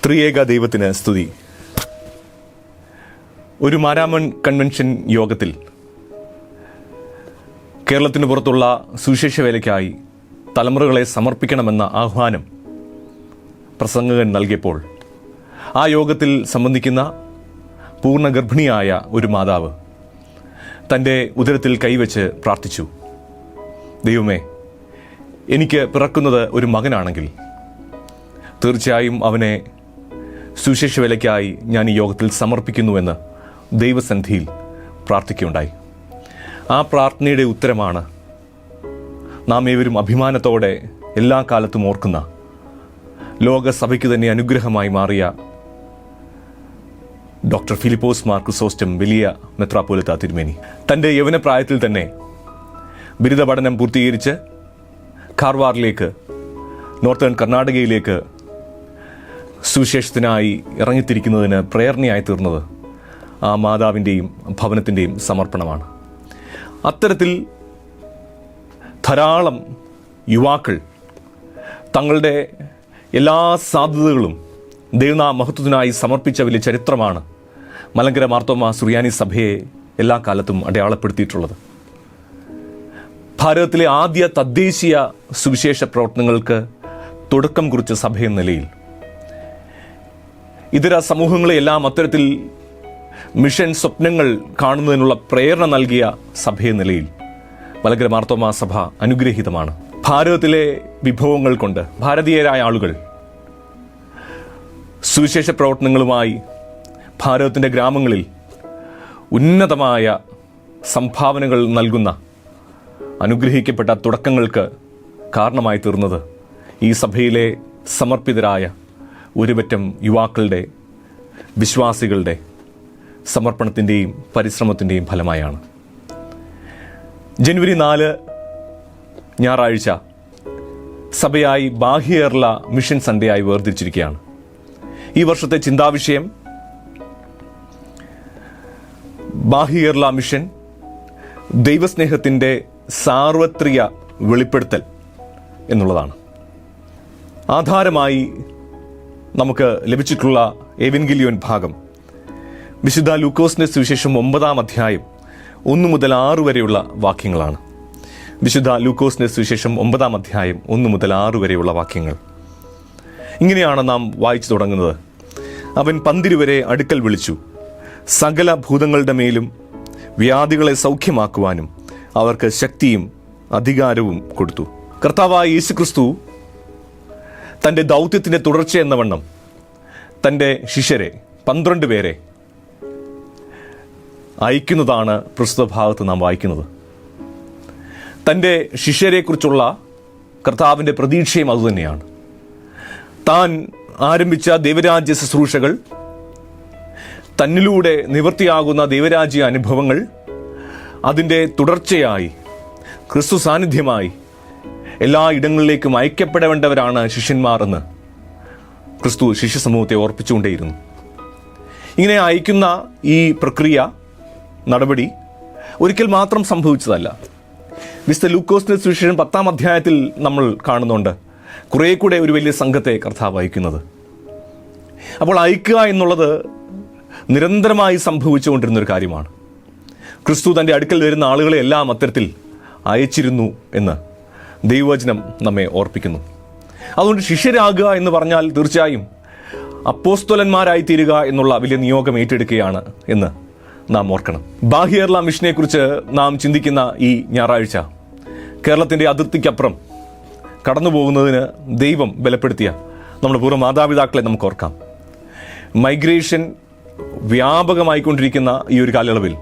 ത്രിയേക ദൈവത്തിന് സ്തുതി. ഒരു മാരാമൺ കൺവെൻഷൻ യോഗത്തിൽ കേരളത്തിന് പുറത്തുള്ള സുവിശേഷ വേലയ്ക്കായി തലമുറകളെ സമർപ്പിക്കണമെന്ന ആഹ്വാനം പ്രസംഗകൻ നൽകിയപ്പോൾ ആ യോഗത്തിൽ സംബന്ധിക്കുന്ന പൂർണ്ണ ഗർഭിണിയായ ഒരു മാതാവ് തൻ്റെ ഉദരത്തിൽ കൈവച്ച് പ്രാർത്ഥിച്ചു, ദൈവമേ, എനിക്ക് പിറക്കുന്നത് ഒരു മകനാണെങ്കിൽ തീർച്ചയായും അവനെ സുവിശേഷ വേലയ്ക്കായി ഞാൻ ഈ യോഗത്തിൽ സമർപ്പിക്കുന്നുവെന്ന് ദൈവസന്നിധിയിൽ പ്രാർത്ഥിക്കുകയുണ്ടായി. ആ പ്രാർത്ഥനയുടെ ഉത്തരമാണ് നാം ഏവരും അഭിമാനത്തോടെ എല്ലാ കാലത്തും ഓർക്കുന്ന, ലോകസഭയ്ക്ക് തന്നെ അനുഗ്രഹമായി മാറിയ ഡോക്ടർ ഫിലിപ്പോസ് മാർ ക്രിസോസ്റ്റം വലിയ മെത്രാപ്പോലിത്ത തിരുമേനി. തൻ്റെ യൗവനപ്രായത്തിൽ തന്നെ ബിരുദ പഠനം പൂർത്തീകരിച്ച് കാർവാറിലേക്ക്, നോർത്തേൺ കർണാടകയിലേക്ക് സുവിശേഷത്തിനായി ഇറങ്ങിത്തിരിക്കുന്നതിന് പ്രേരണയായി തീർന്നത് ആ മാതാവിൻ്റെയും ഭവനത്തിൻ്റെയും സമർപ്പണമാണ്. അത്തരത്തിൽ ധാരാളം യുവാക്കൾ തങ്ങളുടെ എല്ലാ സാധ്യതകളും ദൈവനാമഹത്വത്തിനായി സമർപ്പിച്ച വലിയ ചരിത്രമാണ് മലങ്കര മാർത്തോമാ സുറിയാനി സഭയെ എല്ലാ കാലത്തും അടയാളപ്പെടുത്തിയിട്ടുള്ളത്. ഭാരതത്തിലെ ആദ്യ തദ്ദേശീയ സുവിശേഷ പ്രവർത്തനങ്ങൾക്ക് തുടക്കം കുറിച്ച സഭയെന്ന നിലയിൽ ഇതര സമൂഹങ്ങളെയെല്ലാം അത്തരത്തിൽ മിഷൻ സ്വപ്നങ്ങൾ കാണുന്നതിനുള്ള പ്രേരണ നൽകിയ സഭയെന്ന നിലയിൽ മലങ്കര മാർത്തോമാ സഭ അനുഗ്രഹീതമാണ്. ഭാരതത്തിലെ വിഭവങ്ങൾ കൊണ്ട് ഭാരതീയരായ ആളുകൾ സുവിശേഷ പ്രവർത്തനങ്ങളുമായി ഭാരതത്തിൻ്റെ ഗ്രാമങ്ങളിൽ ഉന്നതമായ സംഭാവനകൾ നൽകുന്ന അനുഗ്രഹിക്കപ്പെട്ട തുടക്കങ്ങൾക്ക് കാരണമായി തീർന്നത് ഈ സഭയിലെ സമർപ്പിതരായ ഒരുപറ്റം യുവാക്കളുടെ, വിശ്വാസികളുടെ സമർപ്പണത്തിൻ്റെയും പരിശ്രമത്തിൻ്റെയും ഫലമായാണ്. ജനുവരി 4 ഞായറാഴ്ച സഭയായി ബാഹ്യ കേരള മിഷൻ സൺഡേ ആയി വേർതിരിച്ചിരിക്കുകയാണ്. ഈ വർഷത്തെ ചിന്താവിഷയം ബാഹ്യ കേരള മിഷൻ ദൈവസ്നേഹത്തിൻ്റെ സാർവത്രിക വെളിപ്പെടുത്തൽ എന്നുള്ളതാണ്. ആധാരമായി നമുക്ക് ലഭിച്ചിട്ടുള്ള എവൻഗലിയോൻ ഭാഗം വിശുദ്ധ ലൂക്കോസിന്റെ സുവിശേഷം 9-ാം അധ്യായം 1 മുതൽ 6 വരെയുള്ള വാക്യങ്ങളാണ്. വിശുദ്ധ ലൂക്കോസിന്റെ സുവിശേഷം 9-ാം അധ്യായം 1 മുതൽ 6 വരെയുള്ള വാക്യങ്ങൾ ഇങ്ങനെയാണ് നാം വായിച്ചു തുടങ്ങുന്നത്. അവൻ പന്തിരുവരെ അടുക്കൽ വിളിച്ചു, സകല ഭൂതങ്ങളുടെ മേലും വ്യാധികളെ സൗഖ്യമാക്കുവാനും അവർക്ക് ശക്തിയും അധികാരവും കൊടുത്തു. കർത്താവായ യേശുക്രിസ്തു തൻ്റെ ദൗത്യത്തിൻ്റെ തുടർച്ച എന്ന വണ്ണം തൻ്റെ ശിഷ്യരെ 12 പേരെ അയക്കുന്നതാണ് പ്രസ്തുത ഭാഗത്ത് നാം വായിക്കുന്നത്. തൻ്റെ ശിഷ്യരെക്കുറിച്ചുള്ള കർത്താവിൻ്റെ പ്രതീക്ഷയും അതുതന്നെയാണ്. താൻ ആരംഭിച്ച ദൈവരാജ്യ ശുശ്രൂഷകൾ, തന്നിലൂടെ നിവൃത്തിയാകുന്ന ദൈവരാജ്യ അനുഭവങ്ങൾ, അതിൻ്റെ തുടർച്ചയായി ക്രിസ്തു സാന്നിധ്യമായി എല്ലാ ഇടങ്ങളിലേക്കും അയക്കപ്പെടേണ്ടവരാണ് ശിഷ്യന്മാർ എന്ന് ക്രിസ്തു ശിഷ്യ സമൂഹത്തെ ഓർപ്പിച്ചുകൊണ്ടേയിരുന്നു. ഇങ്ങനെ അയക്കുന്ന ഈ പ്രക്രിയ, നടപടി ഒരിക്കൽ മാത്രം സംഭവിച്ചതല്ല. വിശുദ്ധ ലൂക്കോസിന്റെ സുവിശേഷം 10-ാം അധ്യായത്തിൽ നമ്മൾ കാണുന്നുണ്ട് കുറേ കൂടെ ഒരു വലിയ സംഘത്തെ കർത്താവ് അയക്കുന്നത്. അപ്പോൾ അയക്കുക എന്നുള്ളത് നിരന്തരമായി സംഭവിച്ചുകൊണ്ടിരുന്നൊരു കാര്യമാണ്. ക്രിസ്തു തൻ്റെ അടുക്കൽ വരുന്ന ആളുകളെ എല്ലാം അത്തരത്തിൽ അയച്ചിരുന്നു എന്ന് ദൈവവചനം നമ്മെ ഓർപ്പിക്കുന്നു. അതുകൊണ്ട് ശിഷ്യരാകുക എന്ന് പറഞ്ഞാൽ തീർച്ചയായും അപ്പോസ്തലന്മാരായി തീരുക എന്നുള്ള വലിയ നിയോഗം ഏറ്റെടുക്കുകയാണ് എന്ന് നാം ഓർക്കണം. ബാഹ്യ കേരള മിഷനെ കുറിച്ച് നാം ചിന്തിക്കുന്ന ഈ ഞായറാഴ്ച കേരളത്തിൻ്റെ അതിർത്തിക്കപ്പുറം കടന്നു പോകുന്നതിന് ദൈവം ബലപ്പെടുത്തിയ നമ്മുടെ പൂർവ്വ മാതാപിതാക്കളെ നമുക്ക് ഓർക്കാം. മൈഗ്രേഷൻ വ്യാപകമായിക്കൊണ്ടിരിക്കുന്ന ഈ ഒരു കാലയളവിൽ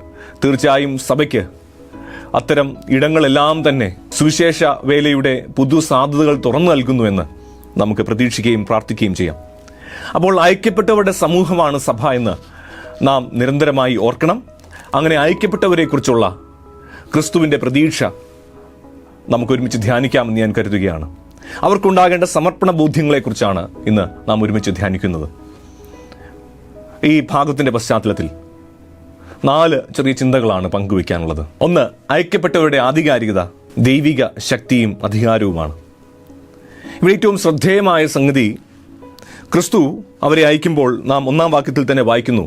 തീർച്ചയായും സഭയ്ക്ക് അത്തരം ഇടങ്ങളെല്ലാം തന്നെ സുവിശേഷ വേലയുടെ പുതു സാധ്യതകൾ തുറന്നു നൽകുന്നുവെന്ന് നമുക്ക് പ്രതീക്ഷിക്കുകയും പ്രാർത്ഥിക്കുകയും ചെയ്യാം. അപ്പോൾ അയക്കപ്പെട്ടവരുടെ സമൂഹമാണ് സഭ എന്ന് നാം നിരന്തരമായി ഓർക്കണം. അങ്ങനെ അയക്കപ്പെട്ടവരെക്കുറിച്ചുള്ള ക്രിസ്തുവിൻ്റെ പ്രതീക്ഷ നമുക്കൊരുമിച്ച് ധ്യാനിക്കാമെന്ന് ഞാൻ കരുതുകയാണ്. അവർക്കുണ്ടാകേണ്ട സമർപ്പണ ബോധ്യങ്ങളെക്കുറിച്ചാണ് ഇന്ന് നാം ഒരുമിച്ച് ധ്യാനിക്കുന്നത്. ഈ ഭാഗത്തിൻ്റെ പശ്ചാത്തലത്തിൽ 4 ചെറിയ ചിന്തകളാണ് പങ്കുവയ്ക്കാനുള്ളത്. 1, അയക്കപ്പെട്ടവരുടെ ആധികാരികത ദൈവിക ശക്തിയും അധികാരവുമാണ്. ഇവിടെ ഏറ്റവും ശ്രദ്ധേയമായ സംഗതി ക്രിസ്തു അവരെ അയക്കുമ്പോൾ നാം 1-ാം വാക്യത്തിൽ തന്നെ വായിക്കുന്നു,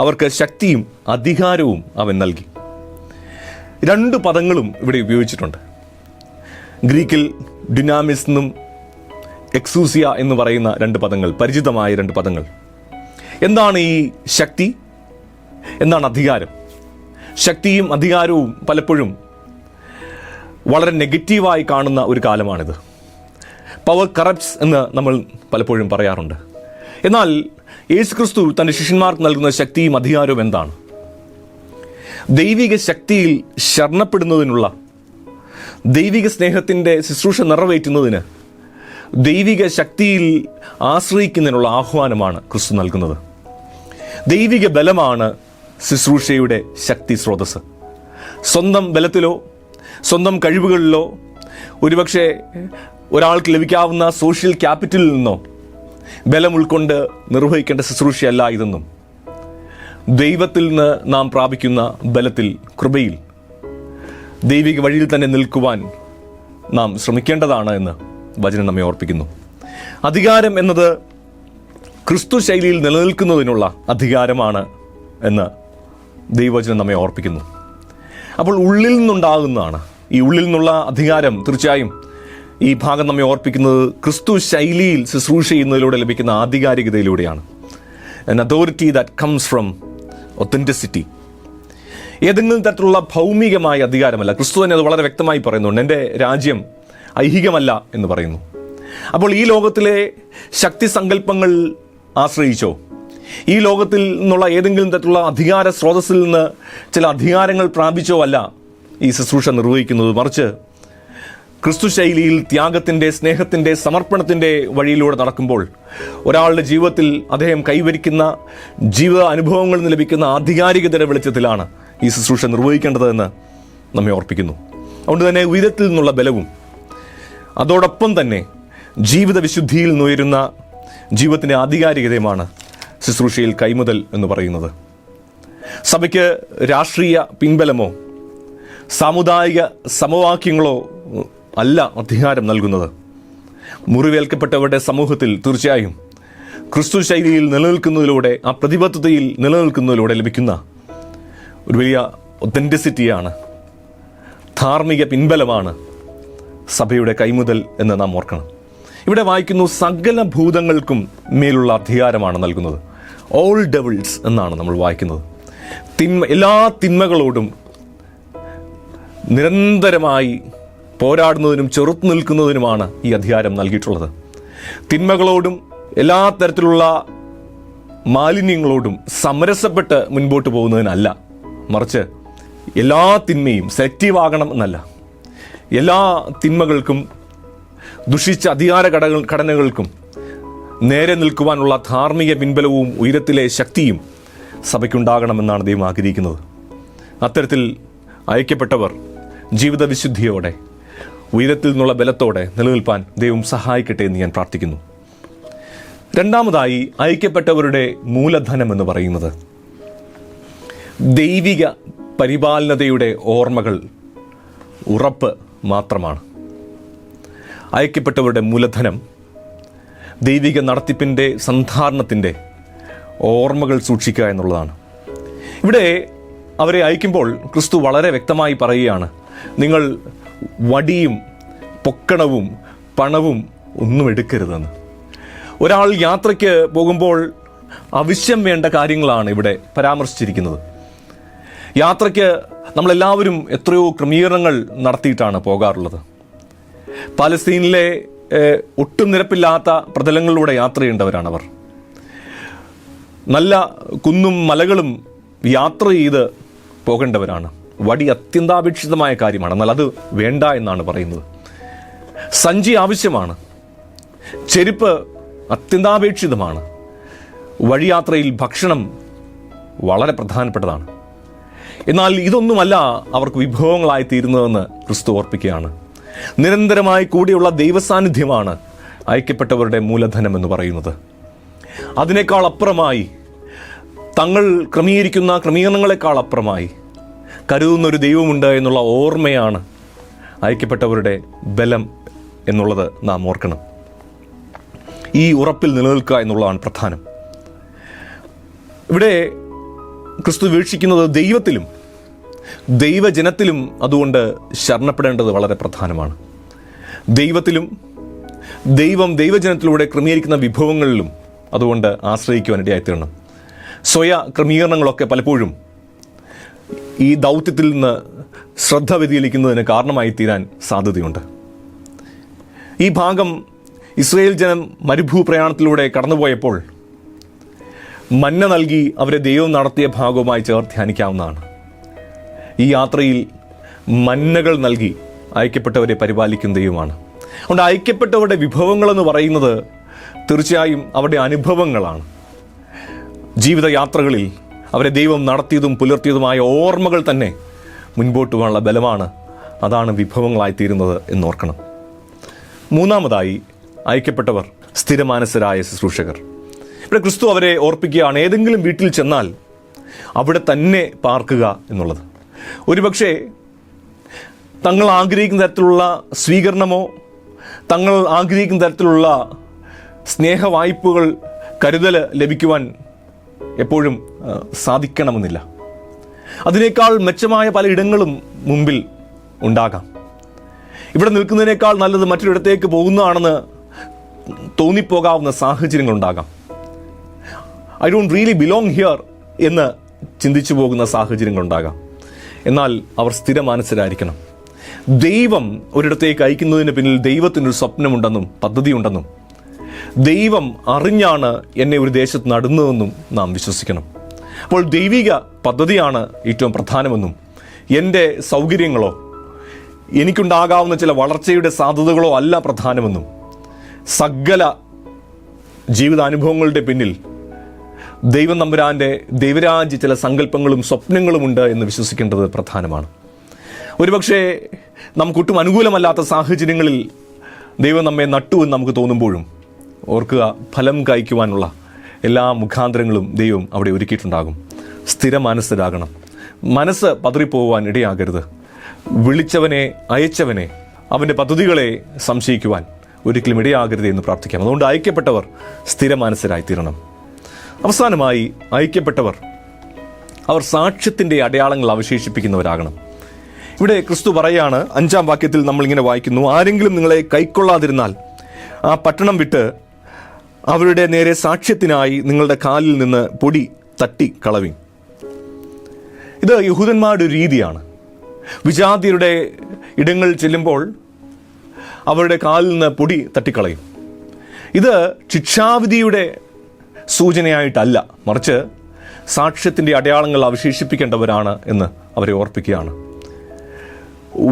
അവർക്ക് ശക്തിയും അധികാരവും അവൻ നൽകി. 2 പദങ്ങളും ഇവിടെ ഉപയോഗിച്ചിട്ടുണ്ട്. ഗ്രീക്കിൽ ഡ്യുനാമിസ് എന്നും എക്സൂസിയ എന്ന് പറയുന്ന 2 പദങ്ങൾ, പരിചിതമായ 2 പദങ്ങൾ. എന്താണ് ഈ ശക്തി, എന്താണ് അധികാരം? ശക്തിയും അധികാരവും പലപ്പോഴും വളരെ നെഗറ്റീവായി കാണുന്ന ഒരു കാലമാണിത്. പവർ കറപ്റ്റ്സ് എന്ന് നമ്മൾ പലപ്പോഴും പറയാറുണ്ട്. എന്നാൽ യേശുക്രിസ്തു തൻ്റെ ശിഷ്യന്മാർക്ക് നൽകുന്ന ശക്തിയും അധികാരവും എന്താണ്? ദൈവിക ശക്തിയിൽ ശരണപ്പെടുന്നതിനുള്ള, ദൈവിക സ്നേഹത്തിൻ്റെ ശുശ്രൂഷ നിറവേറ്റുന്നതിന്, ദൈവിക ശക്തിയിൽ ആശ്രയിക്കുന്നതിനുള്ള ആഹ്വാനമാണ് ക്രിസ്തു നൽകുന്നത്. ദൈവിക ബലമാണ് ശുശ്രൂഷയുടെ ശക്തി സ്രോതസ്. സ്വന്തം ബലത്തിലോ സ്വന്തം കഴിവുകളിലോ ഒരുപക്ഷെ ഒരാൾക്ക് ലഭിക്കാവുന്ന സോഷ്യൽ ക്യാപിറ്റലിൽ നിന്നോ ബലം ഉൾക്കൊണ്ട് നിർവഹിക്കേണ്ട ശുശ്രൂഷയല്ല ഇതെന്നും, ദൈവത്തിൽ നിന്ന് നാം പ്രാപിക്കുന്ന ബലത്തിൽ, കൃപയിൽ ദൈവിക വഴിയിൽ തന്നെ നിൽക്കുവാൻ നാം ശ്രമിക്കേണ്ടതാണ് എന്ന് വചനം നമ്മെ ഓർപ്പിക്കുന്നു. അധികാരം എന്നത് ക്രിസ്തു ശൈലിയിൽ നിലനിൽക്കുന്നതിനുള്ള അധികാരമാണ് എന്ന് ദൈവവചനം നമ്മെ ഓർപ്പിക്കുന്നു. അപ്പോൾ ഉള്ളിൽ നിന്നുണ്ടാകുന്നതാണ്. ഈ ഉള്ളിൽ നിന്നുള്ള അധികാരം തീർച്ചയായും ഈ ഭാഗം നമ്മെ ഓർപ്പിക്കുന്നത് ക്രിസ്തു ശൈലിയിൽ ശുശ്രൂഷ ചെയ്യുന്നതിലൂടെ ലഭിക്കുന്ന ആധികാരികതയിലൂടെയാണ്. an authority that comes from authenticity. ഏതെങ്കിലും തരത്തിലുള്ള ഭൗമികമായ അധികാരമല്ല. ക്രിസ്തു തന്നെ അത് വളരെ വ്യക്തമായി പറയുന്നുണ്ട്. എൻ്റെ രാജ്യം ഐഹികമല്ല എന്ന് പറയുന്നു. അപ്പോൾ ഈ ലോകത്തിലെ ശക്തി സങ്കല്പങ്ങൾ ആശ്രയിച്ചോ, ഈ ലോകത്തിൽ നിന്നുള്ള ഏതെങ്കിലും തരത്തിലുള്ള അധികാര സ്രോതസ്സിൽ നിന്ന് ചില അധികാരങ്ങൾ പ്രാപിച്ചോ അല്ല ഈ ശുശ്രൂഷ നിർവഹിക്കുന്നത്. മറിച്ച് ക്രിസ്തു ശൈലിയിൽ ത്യാഗത്തിൻ്റെ, സ്നേഹത്തിൻ്റെ, സമർപ്പണത്തിൻ്റെ വഴിയിലൂടെ നടക്കുമ്പോൾ ഒരാളുടെ ജീവിതത്തിൽ അദ്ദേഹം കൈവരിക്കുന്ന ജീവിത അനുഭവങ്ങളിൽ നിന്ന് ലഭിക്കുന്ന ആധികാരികതയുടെ വെളിച്ചത്തിലാണ് ഈ ശുശ്രൂഷ നിർവഹിക്കേണ്ടതെന്ന് നമ്മെ ഓർപ്പിക്കുന്നു. അതുകൊണ്ട് തന്നെ ഉയരത്തിൽ നിന്നുള്ള ബലവും അതോടൊപ്പം തന്നെ ജീവിത വിശുദ്ധിയിൽ നിന്നുയരുന്ന ജീവിതത്തിൻ്റെ ആധികാരികതയുമാണ് ശുശ്രൂഷയിൽ കൈമുതൽ എന്ന് പറയുന്നത്. സഭയ്ക്ക് രാഷ്ട്രീയ പിൻബലമോ സാമുദായിക സമവാക്യങ്ങളോ അല്ല അധികാരം നൽകുന്നത്. മുറിവേൽക്കപ്പെട്ടവരുടെ സമൂഹത്തിൽ തീർച്ചയായും ക്രിസ്തു ശൈലിയിൽ നിലനിൽക്കുന്നതിലൂടെ, ആ പ്രതിബദ്ധതയിൽ നിലനിൽക്കുന്നതിലൂടെ ലഭിക്കുന്ന ഒരു വലിയ ഒത്തൻറ്റിസിറ്റിയാണ്, ധാർമ്മിക പിൻബലമാണ് സഭയുടെ കൈമുതൽ എന്ന് നാം ഓർക്കണം. ഇവിടെ വായിക്കുന്നു, സകല ഭൂതങ്ങൾക്കും മേലുള്ള അധികാരമാണ് നൽകുന്നത്. ഓൾ ഡെവിൾസ് എന്നാണ് നമ്മൾ വായിക്കുന്നത്. എല്ലാ തിന്മകളോടും നിരന്തരമായി പോരാടുന്നതിനും ചെറുത്തു നിൽക്കുന്നതിനുമാണ് ഈ അധികാരം നൽകിയിട്ടുള്ളത്. തിന്മകളോടും എല്ലാ തരത്തിലുള്ള മാലിന്യങ്ങളോടും സമരസപ്പെട്ട് മുൻപോട്ട് പോകുന്നതിനല്ല, മറിച്ച് എല്ലാ തിന്മയും സെലക്റ്റീവ് ആകണം എന്നല്ല, എല്ലാ തിന്മകൾക്കും ദുഷിച്ച അധികാര ഘടനകൾക്കും നേരെ നിൽക്കുവാനുള്ള ധാർമ്മിക പിൻബലവും ഉയരത്തിലെ ശക്തിയും സഭയ്ക്കുണ്ടാകണമെന്നാണ് ദൈവം ആഗ്രഹിക്കുന്നത്. അത്തരത്തിൽ അയക്കപ്പെട്ടവർ ജീവിത വിശുദ്ധിയോടെ, ഉയരത്തിൽ നിന്നുള്ള ബലത്തോടെ നിലനിൽപ്പാൻ ദൈവം സഹായിക്കട്ടെ എന്ന് ഞാൻ പ്രാർത്ഥിക്കുന്നു. രണ്ടാമതായി, അയക്കപ്പെട്ടവരുടെ മൂലധനം എന്ന് പറയുന്നത് ദൈവിക പരിപാലനതയുടെ ഓർമ്മകൾ, ഉറപ്പ് മാത്രമാണ്. അയക്കപ്പെട്ടവരുടെ മൂലധനം ദൈവിക നടത്തിപ്പിൻ്റെ, സന്ധാരണത്തിൻ്റെ ഓർമ്മകൾ സൂക്ഷിക്കുക എന്നുള്ളതാണ്. ഇവിടെ അവരെ അയക്കുമ്പോൾ ക്രിസ്തു വളരെ വ്യക്തമായി പറയുകയാണ്, നിങ്ങൾ വടിയും പൊക്കണവും പണവും ഒന്നും എടുക്കരുതെന്ന്. ഒരാൾ യാത്രയ്ക്ക് പോകുമ്പോൾ ആവശ്യം വേണ്ട കാര്യങ്ങളാണ് ഇവിടെ പരാമർശിച്ചിരിക്കുന്നത്. യാത്രയ്ക്ക് നമ്മളെല്ലാവരും എത്രയോ ക്രമീകരണങ്ങൾ നടത്തിയിട്ടാണ് പോകാറുള്ളത്. പാലസ്തീനിലെ ഒട്ടും നിരപ്പില്ലാത്ത പ്രതലങ്ങളിലൂടെ യാത്ര ചെയ്യേണ്ടവരാണവർ. നല്ല കുന്നും മലകളും യാത്ര ചെയ്ത് പോകേണ്ടവരാണ്. വടി അത്യന്താപേക്ഷിതമായ കാര്യമാണ്, എന്നാൽ അത് വേണ്ട എന്നാണ് പറയുന്നത്. സഞ്ചി ആവശ്യമാണ്, ചെരുപ്പ് അത്യന്താപേക്ഷിതമാണ്. വഴിയാത്രയിൽ ഭക്ഷണം വളരെ പ്രധാനപ്പെട്ടതാണ്. എന്നാൽ ഇതൊന്നുമല്ല അവർക്ക് വിഭവങ്ങളായി തീരുന്നതെന്ന് ക്രിസ്തു ഓർപ്പിക്കുകയാണ്. നിരന്തരമായി കൂടിയുള്ള ദൈവസാന്നിധ്യമാണ് അയക്കപ്പെട്ടവരുടെ മൂലധനം എന്ന് പറയുന്നത്. അതിനേക്കാൾ അപ്പുറമായി, തങ്ങൾ ക്രമീകരിക്കുന്ന ക്രമീകരണങ്ങളെക്കാൾ അപ്പുറമായി കരുതുന്നൊരു ദൈവമുണ്ട് എന്നുള്ള ഓർമ്മയാണ് അയക്കപ്പെട്ടവരുടെ ബലം എന്നുള്ളത് നാം ഓർക്കണം. ഈ ഉറപ്പിൽ നിലനിൽക്കുക എന്നുള്ളതാണ് പ്രധാനം. ഇവിടെ ക്രിസ്തു വീക്ഷിക്കുന്നത് ദൈവത്തിലും ദൈവജനത്തിലും അതുകൊണ്ട് ശരണപ്പെടേണ്ടത് വളരെ പ്രധാനമാണ്. ദൈവത്തിലും ദൈവജനത്തിലൂടെ ക്രമീകരിക്കുന്ന വിഭവങ്ങളിലും അതുകൊണ്ട് ആശ്രയിക്കുവാനിടയായിത്തീരണം. സ്വയ ക്രമീകരണങ്ങളൊക്കെ പലപ്പോഴും ഈ ദൗത്യത്തിൽ നിന്ന് ശ്രദ്ധ വ്യതിചലിക്കുന്നതിന് കാരണമായി തീരാൻ സാധ്യതയുണ്ട്. ഈ ഭാഗം ഇസ്രായേൽ ജനം മരുഭൂപ്രയാണത്തിലൂടെ കടന്നുപോയപ്പോൾ മന്ന നൽകി അവരെ ദൈവം നടത്തിയ ഭാഗവുമായി ചേർത്ത് ധ്യാനിക്കാവുന്നതാണ്. ഈ യാത്രയിൽ മന്നകൾ നൽകി അയക്കപ്പെട്ടവരെ പരിപാലിക്കുന്ന ദൈവമാണ്. അതുകൊണ്ട് അയക്കപ്പെട്ടവരുടെ വിഭവങ്ങളെന്ന് പറയുന്നത് തീർച്ചയായും അവരുടെ അനുഭവങ്ങളാണ്. ജീവിതയാത്രകളിൽ അവരെ ദൈവം നടത്തിയതും പുലർത്തിയതുമായ ഓർമ്മകൾ തന്നെ മുൻപോട്ട് പോകാനുള്ള ബലമാണ്. അതാണ് വിഭവങ്ങളായിത്തീരുന്നത് എന്നോർക്കണം. മൂന്നാമതായി, അയക്കപ്പെട്ടവർ സ്ഥിരമാനസരായ ശുശ്രൂഷകർ. ഇവിടെ ക്രിസ്തു അവരെ ഓർപ്പിക്കുകയാണ്, ഏതെങ്കിലും വീട്ടിൽ ചെന്നാൽ അവിടെ തന്നെ പാർക്കുക എന്നുള്ളത്. ഒരുപക്ഷെ തങ്ങൾ ആഗ്രഹിക്കുന്ന തരത്തിലുള്ള സ്വീകരണമോ തങ്ങൾ ആഗ്രഹിക്കുന്ന തരത്തിലുള്ള സ്നേഹവായ്പകൾ, കരുതൽ ലഭിക്കുവാൻ എപ്പോഴും സാധിക്കണമെന്നില്ല. അതിനേക്കാൾ മെച്ചമായ പല ഇടങ്ങളും മുമ്പിൽ ഉണ്ടാകാം. ഇവിടെ നിൽക്കുന്നതിനേക്കാൾ നല്ലത് മറ്റൊരിടത്തേക്ക് പോകുന്നതാണെന്ന് തോന്നിപ്പോകാവുന്ന സാഹചര്യങ്ങളുണ്ടാകാം. I don't really belong here എന്ന് ചിന്തിച്ചു പോകുന്ന സാഹചര്യങ്ങളുണ്ടാകാം. എന്നാൽ അവർ സ്ഥിരമാനസരായിരിക്കണം. ദൈവം ഒരിടത്തേക്ക് അയക്കുന്നതിന് പിന്നിൽ ദൈവത്തിനൊരു സ്വപ്നമുണ്ടെന്നും പദ്ധതിയുണ്ടെന്നും ദൈവം അറിഞ്ഞാണ് എന്നെ ഒരു ദേശത്ത് നടുന്നതെന്നും നാം വിശ്വസിക്കണം. അപ്പോൾ ദൈവിക പദ്ധതിയാണ് ഏറ്റവും പ്രധാനമെന്നും എൻ്റെ സൗകര്യങ്ങളോ എനിക്കുണ്ടാകാവുന്ന ചില വളർച്ചയുടെ സാധ്യതകളോ അല്ല പ്രധാനമെന്നും സകല ജീവിതാനുഭവങ്ങളുടെ പിന്നിൽ ദൈവം തമ്പുരാൻ്റെ ദൈവരാജ്യ ചില സങ്കല്പങ്ങളും സ്വപ്നങ്ങളുമുണ്ട് എന്ന് വിശ്വസിക്കേണ്ടത് പ്രധാനമാണ്. ഒരുപക്ഷെ നമുക്കൊട്ടും അനുകൂലമല്ലാത്ത സാഹചര്യങ്ങളിൽ ദൈവം നമ്മെ നട്ടു എന്ന് നമുക്ക് തോന്നുമ്പോഴും ഓർക്കുക, ഫലം കായ്ക്കുവാനുള്ള എല്ലാ മുഖാന്തരങ്ങളും ദൈവം അവിടെ ഒരുക്കിയിട്ടുണ്ടാകും. സ്ഥിരമാനസരാകണം. മനസ്സ് പതറിപ്പോകുവാൻ ഇടയാകരുത്. വിളിച്ചവനെ, അയച്ചവനെ, അവൻ്റെ പദ്ധതികളെ സംശയിക്കുവാൻ ഒരിക്കലും ഇടയാകരുത് എന്ന് പ്രാർത്ഥിക്കാം. അതുകൊണ്ട് അയക്കപ്പെട്ടവർ സ്ഥിരമാനസരായിത്തീരണം. അവസാനമായി, അയക്കപ്പെട്ടവർ അവർ സാക്ഷ്യത്തിൻ്റെ അടയാളങ്ങൾ അവശേഷിപ്പിക്കുന്നവരാകണം. ഇവിടെ ക്രിസ്തു പറയാണ്, 5-ാം വാക്യത്തിൽ നമ്മളിങ്ങനെ വായിക്കുന്നു, ആരെങ്കിലും നിങ്ങളെ കൈക്കൊള്ളാതിരുന്നാൽ ആ പട്ടണം വിട്ട് അവരുടെ നേരെ സാക്ഷ്യത്തിനായി നിങ്ങളുടെ കാലിൽ നിന്ന് പൊടി തട്ടി കളവിൻ. ഇത് യഹൂദന്മാരുടെ ഒരു രീതിയാണ്. വിജാതിയരുടെ ഇടങ്ങളിൽ ചെല്ലുമ്പോൾ അവരുടെ കാലിൽ നിന്ന് പൊടി തട്ടിക്കളയും. ഇത് ശിക്ഷാവിധിയുടെ സൂചനയായിട്ടല്ല, മറിച്ച് സാക്ഷ്യത്തിൻ്റെ അടയാളങ്ങൾ അവശേഷിപ്പിക്കേണ്ടവരാണ് എന്ന് അവരെ ഓർപ്പിക്കുകയാണ്.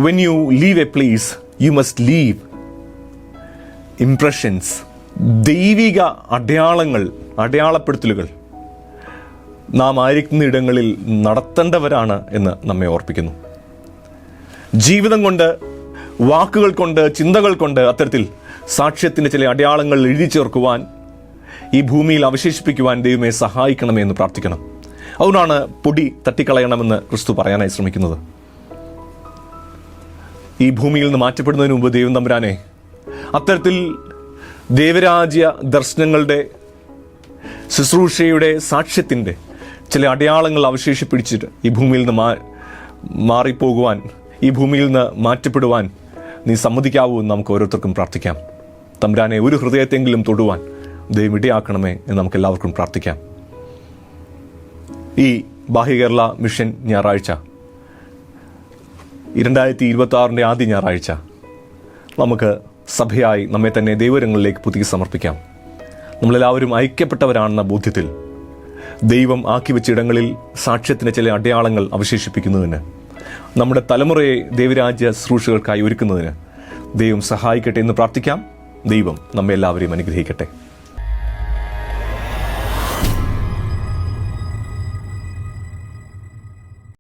When you leave a place, you must leave impressions. ദൈവിക അടയാളങ്ങൾ, അടയാളപ്പെടുത്തലുകൾ നാം ആയിരിക്കുന്ന ഇടങ്ങളിൽ നടത്തേണ്ടവരാണ് എന്ന് നമ്മെ ഓർപ്പിക്കുന്നു. ജീവിതം കൊണ്ട്, വാക്കുകൾ കൊണ്ട്, ചിന്തകൾ കൊണ്ട് അത്തരത്തിൽ സാക്ഷ്യത്തിൻ്റെ ചില അടയാളങ്ങൾ എഴുതി ചേർക്കുവാൻ, ഈ ഭൂമിയിൽ അവശേഷിപ്പിക്കുവാൻ ദൈവമേ സഹായിക്കണമേ എന്ന് പ്രാർത്ഥിക്കണം. അതുകൊണ്ടാണ് പൊടി തട്ടിക്കളയണമെന്ന് ക്രിസ്തു പറയാനായി ശ്രമിക്കുന്നത്. ഈ ഭൂമിയിൽ നിന്ന് മാറ്റപ്പെടുന്നതിന് മുമ്പ് ദൈവം തമ്പുരാനെ അത്തരത്തിൽ ദൈവരാജ്യ ദർശനങ്ങളുടെ, ശുശ്രൂഷയുടെ, സാക്ഷ്യത്തിൻ്റെ ചില അടയാളങ്ങൾ അവശേഷിപ്പിടിച്ചിട്ട് ഈ ഭൂമിയിൽ നിന്ന് മാറിപ്പോകുവാൻ, ഈ ഭൂമിയിൽ നിന്ന് മാറ്റപ്പെടുവാൻ നീ സമ്മതിക്കാവൂ എന്ന് നമുക്ക് ഓരോരുത്തർക്കും പ്രാർത്ഥിക്കാം. തമ്പുരാനെ ഒരു ഹൃദയത്തെങ്കിലും തൊടുവാൻ ദൈവം ഇടയാക്കണമേ എന്ന് നമുക്ക് എല്ലാവർക്കും പ്രാർത്ഥിക്കാം. ഈ ബാഹ്യകേരള മിഷൻ ഞായറാഴ്ച, 2026 ആദ്യ ഞായറാഴ്ച, നമുക്ക് സഭയായി നമ്മെ തന്നെ ദൈവരങ്ങളിലേക്ക് പുതുക്കി സമർപ്പിക്കാം. നമ്മളെല്ലാവരും ഐക്യപ്പെട്ടവരാണെന്ന ബോധ്യത്തിൽ ദൈവം ആക്കി വെച്ച ഇടങ്ങളിൽ സാക്ഷ്യത്തിന് ചില അടയാളങ്ങൾ അവശേഷിപ്പിക്കുന്നതിന്, നമ്മുടെ തലമുറയെ ദൈവരാജ്യ ശുശ്രൂഷകൾക്കായി ഒരുക്കുന്നതിന് ദൈവം സഹായിക്കട്ടെ എന്ന് പ്രാർത്ഥിക്കാം. ദൈവം നമ്മെ എല്ലാവരെയും അനുഗ്രഹിക്കട്ടെ.